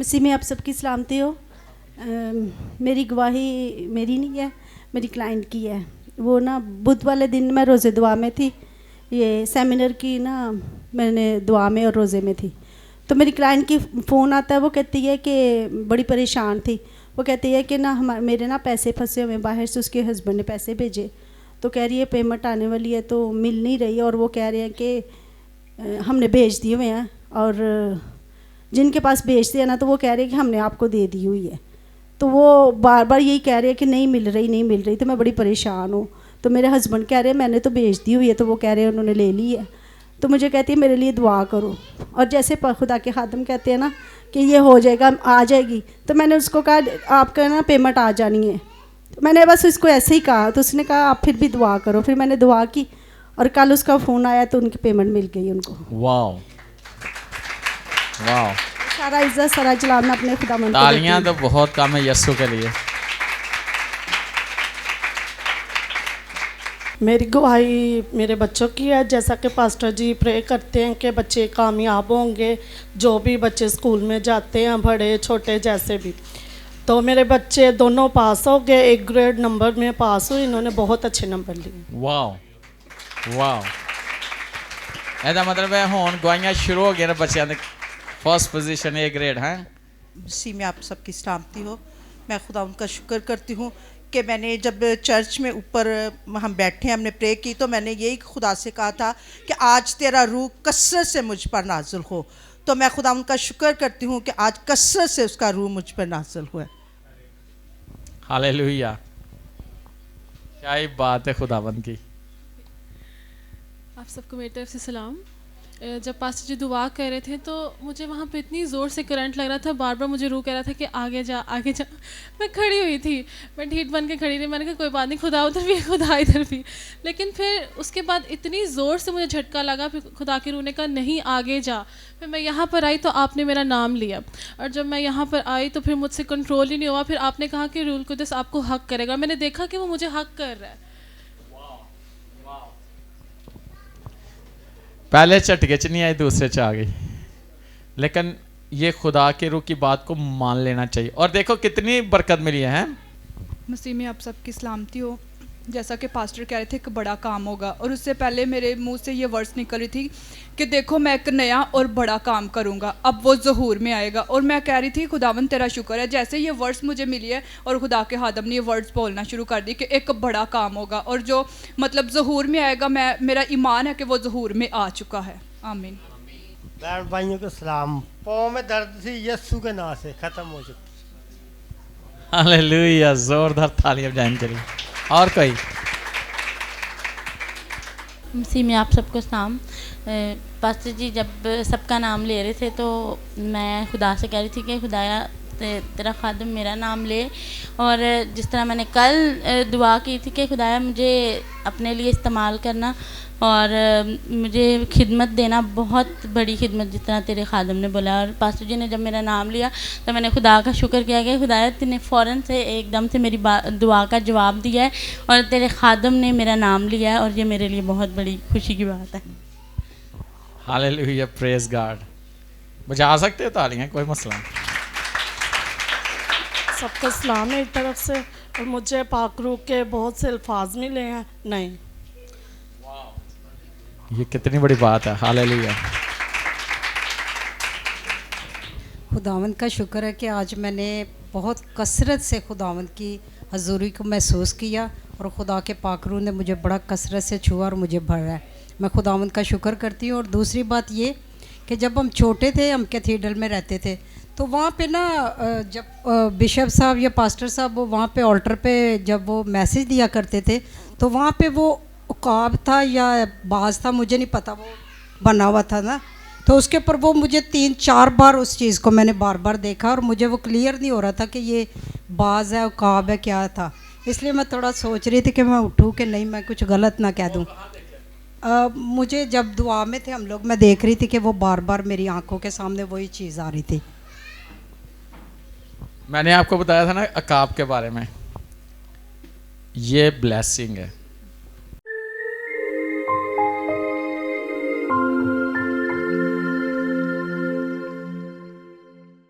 मसीह में आप सबकी सलामती हो। मेरी गवाही मेरी नहीं है, मेरी क्लाइंट की है। वो ना बुध वाले दिन मैं रोज़े दुआ में थी, ये सेमिनार की ना मैंने दुआ में और रोज़े में थी। तो मेरी क्लाइंट की फ़ोन आता है, वो कहती है कि बड़ी परेशान थी। वो कहती है कि ना मेरे ना पैसे फंसे हुए हैं बाहर से, उसके हस्बैंड ने पैसे भेजे, तो कह रही है पेमेंट आने वाली है तो मिल नहीं रही, और वो कह रहे हैं कि हमने भेज दिए हुए हैं, और जिनके पास भेजते हैं ना तो वो कह रहे हैं कि हमने आपको दे दी हुई है। तो वो बार बार यही कह रहे हैं कि नहीं मिल रही नहीं मिल रही। तो मैं बड़ी परेशान हूँ। तो मेरे हस्बैंड कह रहे हैं मैंने तो भेज दी हुई है, तो वो कह रहे हैं उन्होंने ले ली है। तो मुझे कहती है मेरे लिए दुआ करो, और जैसे खुदा के खादम कहते हैं ना कि ये हो जाएगा, आ जाएगी। तो मैंने उसको कहा आपका ना पेमेंट आ जानी है। तो मैंने बस उसको ऐसे ही कहा, तो उसने कहा आप फिर भी दुआ करो। फिर मैंने दुआ की और कल उसका फ़ोन आया तो उनकी पेमेंट मिल गई उनको। वाह वाह, सारा इज्जत सारा जलाल मैं अपने खुदावंद को देती तालियां हूँ। तो बहुत कम है यस्सु के लिए। मेरी गवाही मेरे बच्चों की है। जैसा कि पास्टर जी प्रे करते हैं कि बच्चे कामयाब होंगे, जो भी बच्चे स्कूल में जाते हैं, बड़े छोटे जैसे भी। तो मेरे बच्चे दोनों पास हो गए, 1 ग्रेड नंबर में पास हुए, इन्होंने बहुत अच्छे नंबर लिए। वाह वाह, ਇਹਦਾ मतलब है ਹੁਣ ਗਵਾਈਆਂ शुरू हो गई ना बच्चों ने। फर्स्ट पोजीशन A ग्रेड है। मसीह में आप सबकी सलामती हो। मैं खुदा उनका शुक्र करती हूँ कि मैंने जब चर्च में ऊपर हम बैठे हमने प्रे की, तो मैंने यही खुदा से कहा था कि आज तेरा रूह कसरत से मुझ पर नाजिल हो। तो मैं खुदा उनका शुक्र करती हूँ कि आज कसरत से उसका रूह मुझ पर नाजिल हुआ। हालेलुया, क्या ही बात है खुदावंद की। आप सबको मेरी तरफ से सलाम। जब पास्टर जी दुआ कर रहे थे तो मुझे वहाँ पे इतनी ज़ोर से करंट लग रहा था, बार बार मुझे रूह कह रहा था कि आगे जा आगे जा। मैं खड़ी हुई थी, मैं ढीठ बन के खड़ी रही। मैंने कहा कोई बात नहीं, खुदा उधर भी खुदा इधर भी। लेकिन फिर उसके बाद इतनी ज़ोर से मुझे झटका लगा, फिर खुदा के रूह ने कहा नहीं आगे जा। फिर मैं यहाँ पर आई तो आपने मेरा नाम लिया, और जब मैं यहाँ पर आई तो फिर मुझसे कंट्रोल ही नहीं हुआ। फिर आपने कहा कि रूल कुदस आपको हक करेगा। मैंने देखा कि वो मुझे हक कर रहा है। पहले झटके च नहीं आई, दूसरे च आ गई। लेकिन ये खुदा के रूह की बात को मान लेना चाहिए। और देखो कितनी बरकत मिली है। मसीह में आप सबकी सलामती हो। जैसा कि पास्टर कह रहे थे कि बड़ा काम होगा, और उससे पहले मेरे मुंह से ये वर्ड्स निकल रही थी कि देखो मैं एक नया और बड़ा काम करूंगा, अब वो ज़हूर में आएगा। और मैं कह रही थी खुदावन तेरा शुक्र है, जैसे ये वर्ड्स मुझे मिली है और खुदा के खादम ने ये वर्ड्स बोलना शुरू कर दी कि एक बड़ा काम होगा, और जो मतलब ज़हूर में आएगा, मेरा ईमान है कि वो ज़हूर में आ चुका है। आमीन। बहन भाइयों को सलाम। पाँव में दर्द थी, यस्सु के नाम से ख़त्म हो चुकी। हालेलुया, जोरदार तालियां बजाएं चलिए। और कोई? मसीह में आप सबको सलाम। पास्टर जी जब सबका नाम ले रहे थे तो मैं खुदा से कह रही थी कि खुदाया तेरा खादम मेरा नाम ले। और जिस तरह मैंने कल दुआ की थी कि खुदाया मुझे अपने लिए इस्तेमाल करना और मुझे खिदमत देना, बहुत बड़ी खिदमत जिस तरह तेरे खादम ने बोला। और पास्टर जी ने जब मेरा नाम लिया तो मैंने खुदा का शुक्र किया कि खुदाया तूने फ़ौरन से एकदम से मेरी दुआ का जवाब दिया है और तेरे खादम ने मेरा नाम लिया है, और ये मेरे लिए बहुत बड़ी खुशी की बात है। Hallelujah, praise God. बजा सकते हो तालियां, कोई मसला नहीं। सबका सलाम मेरी तरफ से। और मुझे पाक रूह के बहुत से अल्फाज मिले हैं। नहीं, ये कितनी बड़ी बात है। हालेलुया। खुदावंद का शुक्र है कि आज मैंने बहुत कसरत से खुदावंद की हजूरी को महसूस किया, और खुदा के पाक रूह ने मुझे बड़ा कसरत से छुआ और मुझे भरा है। मैं खुदावंद का शुक्र करती हूँ। और दूसरी बात ये कि जब हम छोटे थे, हम कैथीड्रल में रहते थे, तो वहाँ पे ना जब बिशप साहब या पास्टर साहब वो वहाँ पे ऑल्टर पे जब वो मैसेज दिया करते थे, तो वहाँ पे वो उकाब था या बाज था, मुझे नहीं पता, वो बना हुआ था ना, तो उसके ऊपर वो मुझे 3-4 बार उस चीज़ को मैंने बार बार देखा, और मुझे वो क्लियर नहीं हो रहा था कि ये बाज है उकाब है क्या था। इसलिए मैं थोड़ा सोच रही थी कि मैं उठूँ कि नहीं मैं कुछ गलत ना कह दूँ। मुझे जब दुआ में थे हम लोग, मैं देख रही थी कि वो बार बार मेरी आंखों के सामने वही चीज़ आ रही थी। मैंने आपको बताया था ना अकाब के बारे में, ये ब्लेसिंग है।